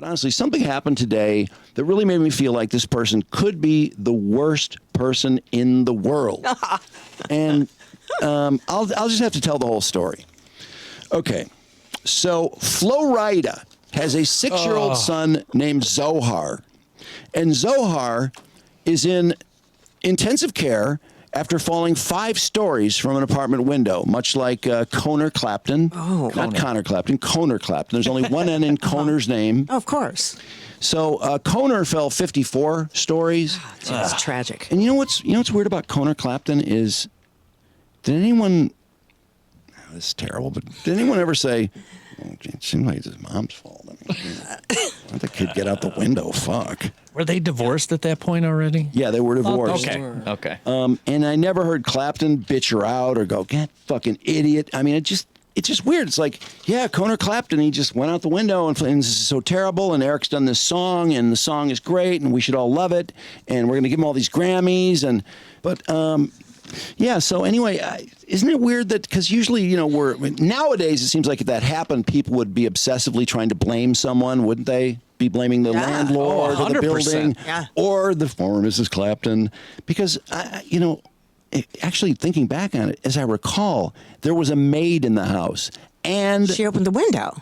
But honestly, something happened today that really made me feel like this person could be the worst person in the world. And I'll just have to tell the whole story. Okay, so Flo Rida has a 6-year-old son named Zohar. And Zohar is in intensive care after falling 5 stories from an apartment window, much like Conor Clapton. Oh. Not Conor Clapton, Conor Clapton. There's only one N in Conor's name. Of course. So Conor fell 54 stories. That's tragic. And you know what's weird about Conor Clapton is, did anyone, this is terrible, but did anyone ever say, well, it seemed like it's his mom's fault? I mean, let the kid get out the window, fuck. Were they divorced at that point already? Yeah, they were divorced. Okay. And I never heard Clapton bitch her out or go, get fucking idiot. I mean, it's just weird. It's like, yeah, Conor Clapton, he just went out the window and this is so terrible. And Eric's done this song and the song is great and we should all love it. And we're going to give him all these Grammys. Yeah, so anyway, isn't it weird that, because usually, nowadays it seems like if that happened, people would be obsessively trying to blame someone, wouldn't they? Be blaming the landlord or the building or the former Mrs. Clapton. Because, actually thinking back on it, as I recall, there was a maid in the house. And she opened the window.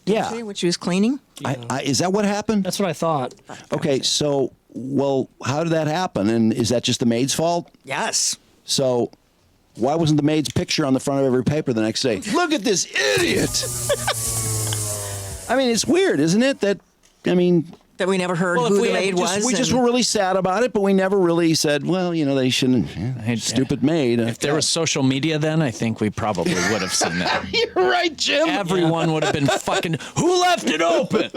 Yeah. When she was cleaning? Is that what happened? That's what I thought. Okay, so, well, how did that happen? And is that just the maid's fault? Yes. So why wasn't the maid's picture on the front of every paper the next day? Look at this idiot. I mean, it's weird, isn't it? That we never heard who the maid was. We just were really sad about it, but we never really said, well, they shouldn't. Stupid maid. If there was social media then, I think we probably would have seen that. You're right, Jim. Everyone would have been fucking, who left it open?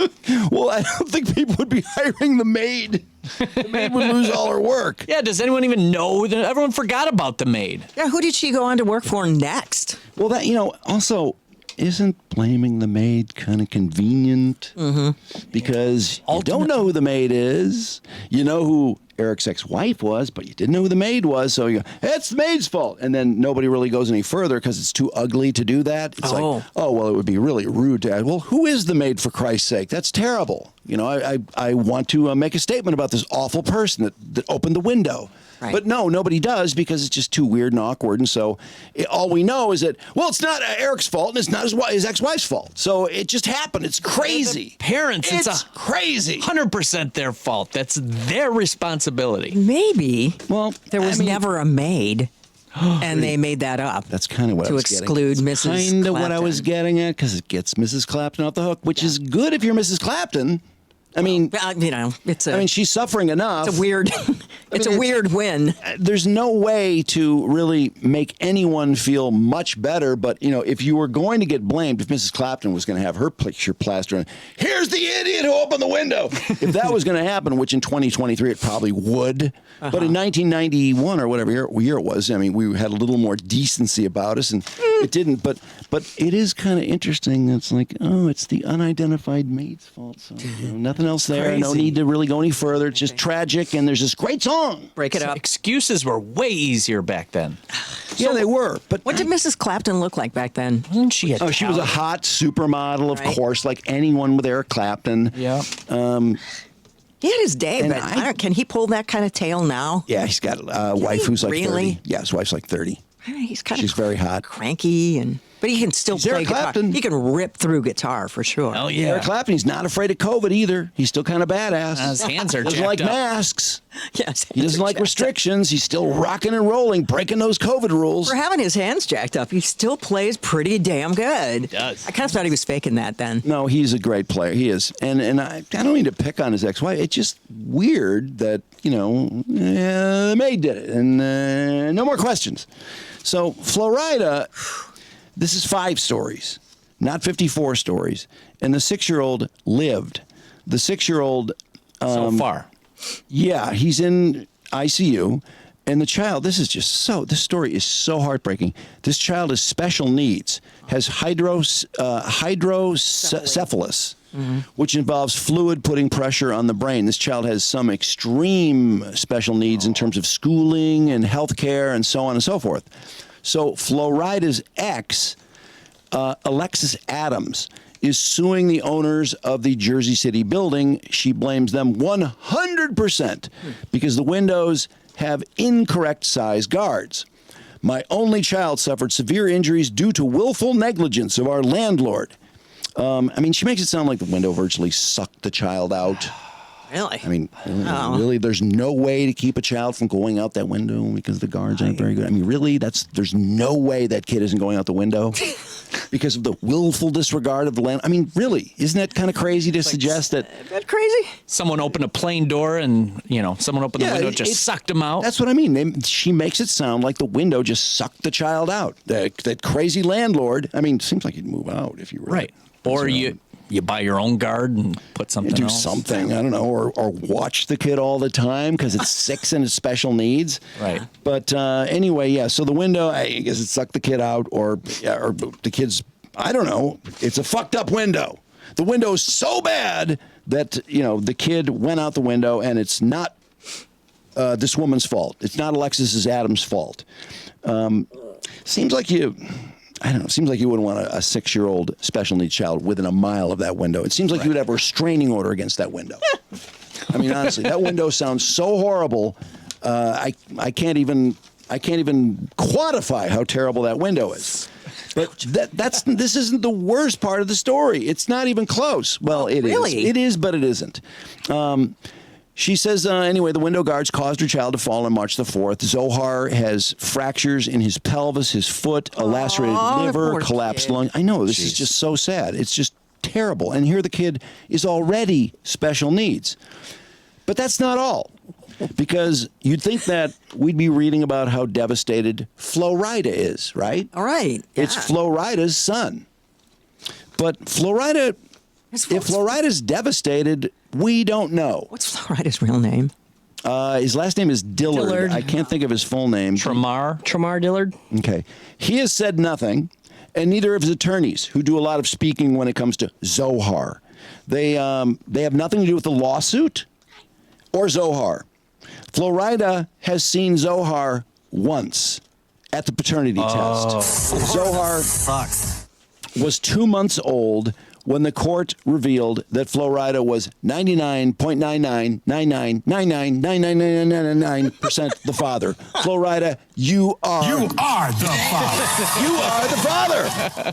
Well, I don't think people would be hiring the maid. The maid would lose all her work. Yeah, does anyone even know? Everyone forgot about the maid. Yeah, who did she go on to work for next? Well, also, isn't blaming the maid kind of convenient? Mm-hmm. Because you don't know who the maid is. You know who Eric's ex-wife was, but you didn't know who the maid was. So you go, it's the maid's fault. And then nobody really goes any further because it's too ugly to do that. It's like, well, it would be really rude to ask, well, who is the maid, for Christ's sake? That's terrible. I want to make a statement about this awful person that opened the window. Right. But no, nobody does because it's just too weird and awkward. And so all we know is that, well, it's not Eric's fault and it's not his ex-wife's fault. So it just happened. It's crazy. Parents, it's crazy. 100% their fault. That's their responsibility. Maybe. Well, there was never a maid. And they made that up. That's kind of what I was getting at. To exclude Mrs. Clapton. Kind of what I was getting at, because it gets Mrs. Clapton off the hook, which is good if you're Mrs. Clapton. I mean, she's suffering enough. It's a weird, it's a weird win. There's no way to really make anyone feel much better. But, if you were going to get blamed, if Mrs. Clapton was going to have her picture plastered, here's the idiot who opened the window. If that was going to happen, which in 2023 it probably would. But in 1991 or whatever year it was, we had a little more decency about us, and it didn't. But it is kind of interesting. It's like, it's the unidentified maid's fault. So nothing else there. Crazy. No need to really go any further. It's just tragic, and there's this great song. Break it up. Excuses were way easier back then. Yeah, they were. But what did Mrs. Clapton look like back then? Wasn't she she was a hot supermodel, of course, like anyone with Eric Clapton. Yeah. He had his day, but can he pull that kind of tail now? Yeah, he's got a wife who's like 30. Yeah, his wife's like 30. She's very hot, cranky, but he can still play guitar. He can rip through guitar for sure. Oh yeah, Eric Clapton. He's not afraid of COVID either. He's still kind of badass. His hands are doesn't like masks. Yes, he doesn't like restrictions. He's still rocking and rolling, breaking those COVID rules. For having his hands jacked up, he still plays pretty damn good. He does. I kind of thought he was faking that then. No, he's a great player. He is, and I don't mean to pick on his ex-wife. It's just weird that the maid did it, and no more questions. So Flo Rida, this is 5 stories, not 54 stories. And the 6-year-old lived. The 6-year-old... so far. Yeah, he's in ICU. And the child, this story is so heartbreaking. This child has special needs, has hydrocephalus, which involves fluid putting pressure on the brain. This child has some extreme special needs in terms of schooling and health care and so on and so forth. So Flo Rida's ex, Alexis Adams, is suing the owners of the Jersey City building. She blames them 100% because the windows have incorrect size guards. My only child suffered severe injuries due to willful negligence of our landlord. She makes it sound like the window virtually sucked the child out. Really? Really, there's no way to keep a child from going out that window because the guards aren't very good. Really, there's no way that kid isn't going out the window because of the willful disregard of the land. Really, isn't that kind of crazy to suggest that? That crazy? Someone opened a plane door and, someone opened the window, just sucked him out. That's what I mean. She makes it sound like the window just sucked the child out. That crazy landlord. It seems like he'd move out if you were right. Or you buy your own guard and put something do else. something, I don't know, or watch the kid all the time because it's 6 and it's special needs. Right. But anyway, yeah, so the window, I guess it sucked the kid out or the kid's, I don't know, it's a fucked up window. The window is so bad that, the kid went out the window and it's not this woman's fault. It's not Alexis Adams' fault. Seems like you wouldn't want a 6-year-old special needs child within a mile of that window. It seems like you would have a restraining order against that window. Honestly, that window sounds so horrible. I can't even quantify how terrible that window is. But this isn't the worst part of the story. It's not even close. Well, it really? is. It is, but it isn't. She says, anyway, the window guards caused her child to fall on March the 4th. Zohar has fractures in his pelvis, his foot, a lacerated liver, collapsed lung. I know, this is just so sad. It's just terrible. And here the kid is already special needs. But that's not all. Because you'd think that we'd be reading about how devastated Flo Rida is, right? All right. Yeah. It's Flo Rida's son. But Flo Rida, if Flo Rida's devastated, we don't know. What's Flo Rida's real name? His last name is Dillard. I can't think of his full name. Tremar Dillard. Okay. He has said nothing, and neither of his attorneys, who do a lot of speaking when it comes to Zohar. They have nothing to do with the lawsuit or Zohar. Flo Rida has seen Zohar once at the paternity test. Zohar was 2 months old when the court revealed that Flo Rida was 99.9999999999% the father. Flo Rida, you are the father. You are the father.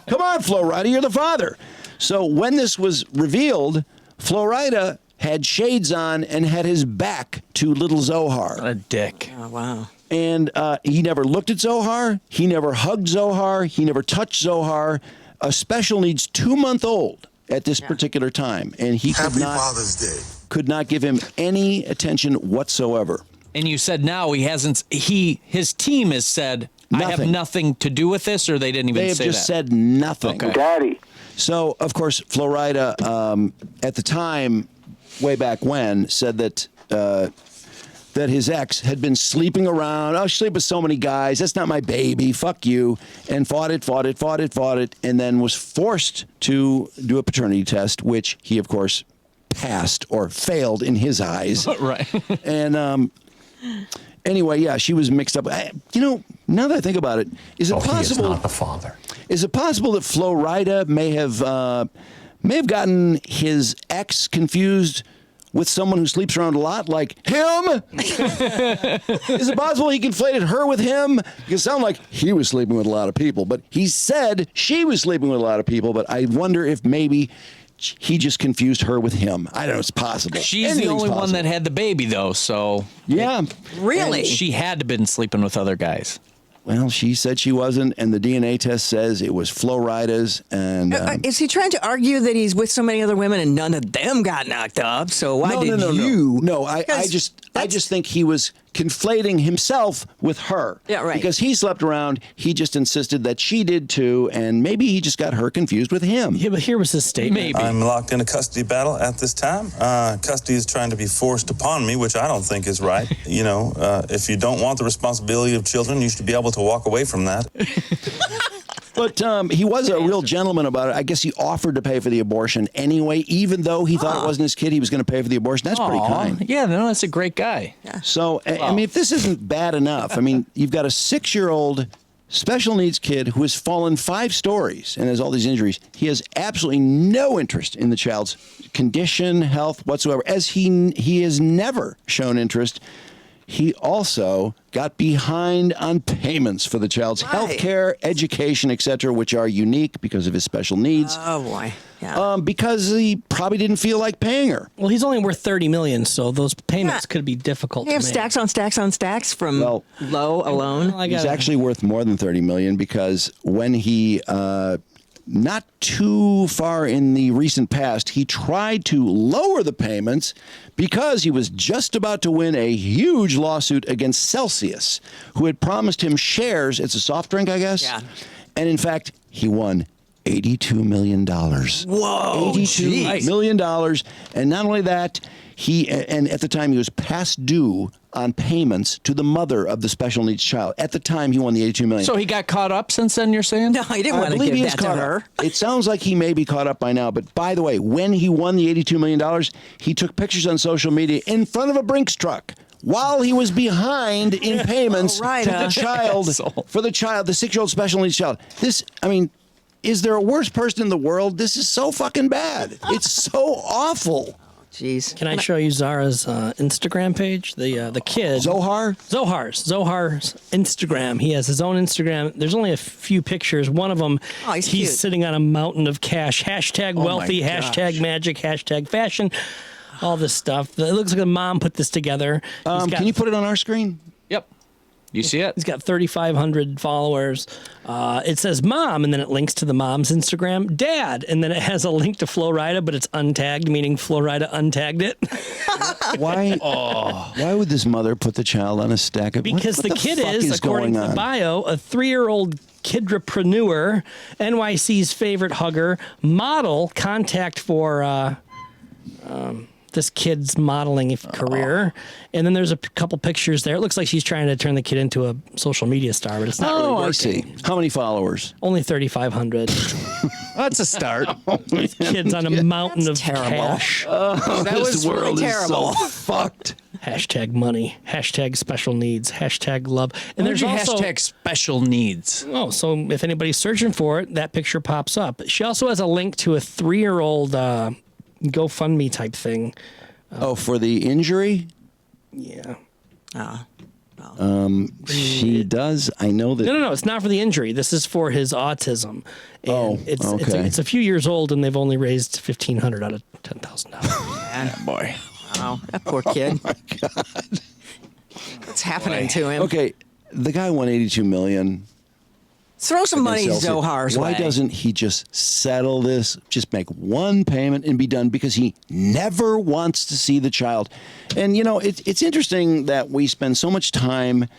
Come on, Flo Rida, you're the father. So when this was revealed, Flo Rida had shades on and had his back to little Zohar. What a dick. Oh, wow. And he never looked at Zohar. He never hugged Zohar. He never touched Zohar. A special needs 2-month-old at this particular time, and he could not give him any attention whatsoever. And you said now he hasn't. His team has said Nothing. I have nothing to do with this, or they didn't even say that. They have just said nothing. Okay. Daddy. So of course, Flo Rida at the time, way back when, said that. That his ex had been sleeping around. Oh, sleep with so many guys. That's not my baby. Fuck you. And fought it, and then was forced to do a paternity test, which he, of course, passed or failed in his eyes. Right. And anyway, yeah, she was mixed up. Now that I think about it, is it possible? He is not the father. Is it possible that Flo Rida may have gotten his ex confused with someone who sleeps around a lot, like him? Is it possible he conflated her with him? It sounded like he was sleeping with a lot of people, but he said she was sleeping with a lot of people, but I wonder if maybe he just confused her with him. I don't know, it's possible. She's the only one that had the baby, though, so... Yeah. Really? And she had to have been sleeping with other guys. Well, she said she wasn't, and the DNA test says it was Flo Rida's. And is he trying to argue that he's with so many other women and none of them got knocked up? So why did you? No, I just think he was conflating himself with her. Yeah, right. Because he slept around, he just insisted that she did too, and maybe he just got her confused with him. Yeah, but here was his statement. Maybe. I'm locked in a custody battle at this time. Custody is trying to be forced upon me, which I don't think is right. If you don't want the responsibility of children, you should be able to walk away from that. But he was a real gentleman about it. I guess he offered to pay for the abortion anyway, even though he thought it wasn't his kid, he was going to pay for the abortion. That's pretty kind. Yeah, no, that's a great guy. Yeah. So, if this isn't bad enough, you've got a 6-year-old special needs kid who has fallen 5 stories and has all these injuries. He has absolutely no interest in the child's condition, health whatsoever, as he has never shown interest. He also got behind on payments for the child's health care, education, etc., which are unique because of his special needs. Oh, boy. Yeah. Because he probably didn't feel like paying her. Well, he's only worth $30 million, so those payments could be difficult They to have make. stacks on stacks on stacks from Low alone. Well, He's actually worth more than $30 million because when he, not too far in the recent past, he tried to lower the payments because he was just about to win a huge lawsuit against Celsius, who had promised him shares. It's a soft drink, I guess. Yeah. And in fact, he won $82 million. Whoa, $82 million. And not only that, and at the time he was past due on payments to the mother of the special needs child. At the time, he won the $82 million. So he got caught up since then, you're saying? No, he didn't I want to believe give he is that to caught her. up. It sounds like he may be caught up by now. But by the way, when he won the $82 million, he took pictures on social media in front of a Brinks truck while he was behind in payments to the child, for the child, the 6-year-old special needs child. Is there a worse person in the world? This is so fucking bad. It's so awful. Jeez. Can I show you Zara's Instagram page? The kid. Zohar's Instagram. He has his own Instagram. There's only a few pictures. One of them, he's cute. sitting on a mountain of cash. Hashtag wealthy, my gosh. hashtag magic, hashtag fashion. All this stuff. It looks like the mom put this together. Can you put it on our screen? Yep. You see it? He's got 3,500 followers. It says mom, and then it links to the mom's Instagram. Dad, and then it has a link to Flo Rida, but it's untagged, meaning Flo Rida untagged it. Why would this mother put the child on a stack of... Because what the kid fuck is, according going to the on? bio, a 3-year-old kidropreneur, NYC's favorite hugger, model, contact for this kid's modeling career. And then there's a couple pictures there. It looks like she's trying to turn the kid into a social media star, but it's not really working. I see. How many followers? Only 3,500. That's a start. Kids on a mountain of terrible. cash. That was really terrible. Fucked. Hashtag money. Hashtag special needs. Hashtag love. And There's there's also hashtag special needs. Oh, so if anybody's searching for it, that picture pops up. She also has a link to a 3-year-old GoFundMe type thing. For the injury? Yeah. She does. I know that. No. It's not for the injury. This is for his autism. And it's a few years old, and they've only raised $1,500 out of $10,000. Boy. Wow, that poor kid. Oh my God. What's happening to him? Okay, the guy won $82 million. Throw some money Celsius. Zohar's Why way. doesn't he just settle this, just make one payment and be done? Because he never wants to see the child. And, it's interesting that we spend so much time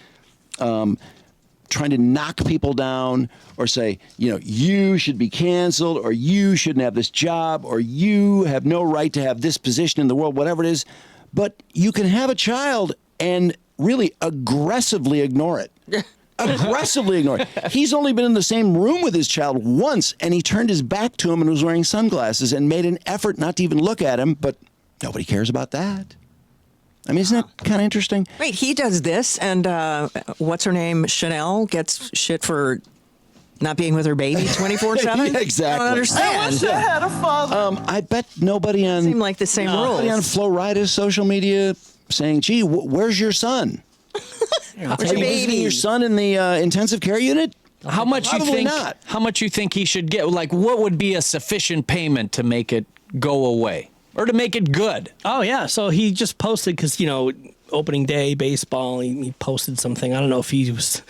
trying to knock people down or say, you should be canceled, or you shouldn't have this job, or you have no right to have this position in the world, whatever it is. But you can have a child and really aggressively ignore it. Aggressively ignore it. He's only been in the same room with his child once, and he turned his back to him and was wearing sunglasses and made an effort not to even look at him, but nobody cares about that. Isn't that kind of interesting? Wait, he does this, and what's her name? Chanel gets shit for not being with her baby 24/7. Yeah, exactly. I don't understand. I bet nobody on Seem like the same nobody on rules. Flo Rida's social media saying, "Gee, where's your son? Where's Are your you visiting baby? your son in the intensive care unit?" How much you Probably think? not. How much you think he should get? Like, what would be a sufficient payment to make it go away or to make it good? Oh, yeah. So he just posted because, opening day baseball, he posted something. I don't know if he was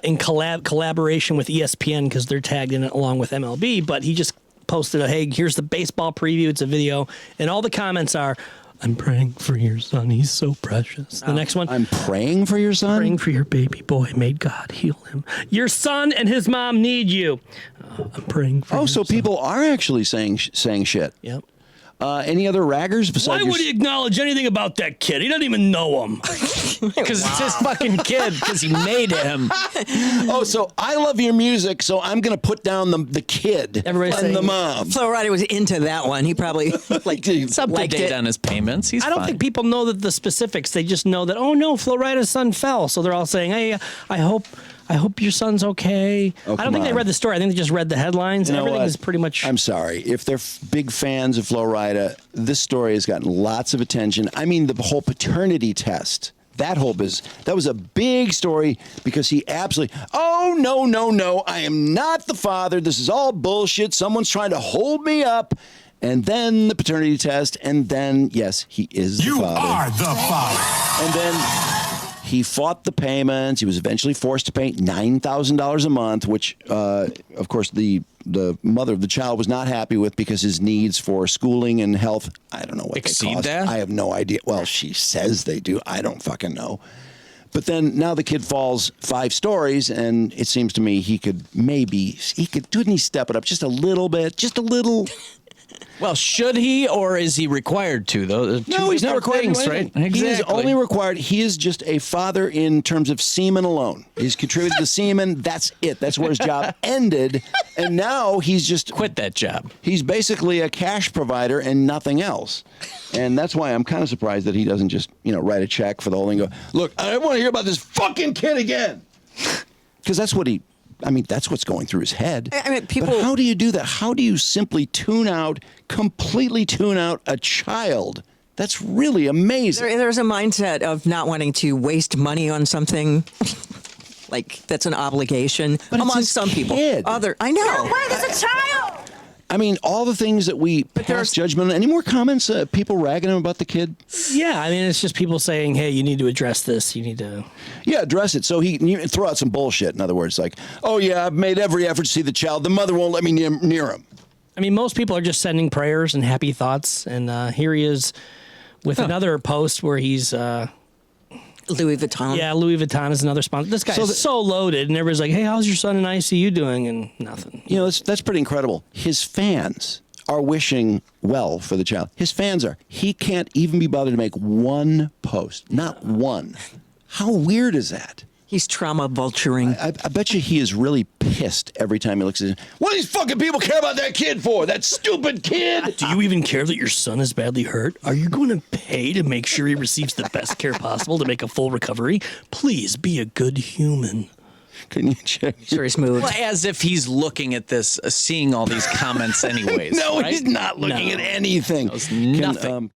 in collaboration with ESPN because they're tagged in it along with MLB, but he just posted hey, here's the baseball preview. It's a video. And all the comments are, I'm praying for your son. He's so precious. The next one. I'm praying for your son. Praying for your baby boy. May God heal him. Your son and his mom need you. I'm praying for your So son. people are actually saying shit. Yep. Any other raggers besides Why would he acknowledge anything about that kid? He doesn't even know him. Because it's his fucking kid. Because he made him. So I love your music, so I'm going to put down the kid Everybody's and saying- the mom. Flo Rida was into that one. He probably It's up to liked date it. on his payments. He's I don't fine. think people know the specifics. They just know that, oh no, Flo Rida's son fell. So they're all saying, hey, I hope I hope your son's okay. Oh, I don't think they read the story. I think they just read the headlines. You know Everything what? is pretty much. I'm sorry. If they're big fans of Flo Rida, this story has gotten lots of attention. I mean, the whole paternity test. That was a big story because he absolutely, oh, no, I am not the father. This is all bullshit. Someone's trying to hold me up. And then the paternity test. And then, yes, he is the father. You are the father. And then he fought the payments. He was eventually forced to pay $9,000 a month, which, of course, the mother of the child was not happy with because his needs for schooling and health, I don't know what Exceed they cost. that? I have no idea. Well, she says they do. I don't fucking know. But then now the kid falls 5 stories, and it seems to me couldn't he step it up just a little bit? Just a little. Well, should he, or is he required to, though? No, he's not required to do things, right? anything. Exactly. He is only required. He is just a father in terms of semen alone. He's contributed to semen. That's it. That's where his job ended. And now he's just Quit that job. He's basically a cash provider and nothing else. And that's why I'm kind of surprised that he doesn't just, write a check for the whole thing and go, look, I don't want to hear about this fucking kid again. Because that's what's going through his head. I mean, people. But how do you do that? How do you simply completely tune out a child? That's really amazing. There's a mindset of not wanting to waste money on something. Like that's an obligation But it's among his some people. kid. I know. Wait, there's a child! I mean, all the things that we pass judgment on. Any more comments? People ragging him about the kid? Yeah, I mean, it's just people saying, hey, you need to address this. You need to. Yeah, address it. So you throw out some bullshit. In other words, like, oh, yeah, I've made every effort to see the child. The mother won't let me near him. I mean, most people are just sending prayers and happy thoughts. And here he is with another post where he's. Louis Vuitton. Yeah, Louis Vuitton is another sponsor. This guy is so loaded, and everybody's like, hey, how's your son in ICU doing? And nothing. That's pretty incredible. His fans are wishing well for the child. His fans are. He can't even be bothered to make one post. Not one. How weird is that? He's trauma vulturing. I bet you he is really pissed every time he looks at him. What do these fucking people care about that kid for? That stupid kid? Do you even care that your son is badly hurt? Are you going to pay to make sure he receives the best care possible to make a full recovery? Please be a good human. Can you check? Sure, he's moved. Well, as if he's looking at this, seeing all these comments anyways. No, right? he's not looking at anything. Nothing.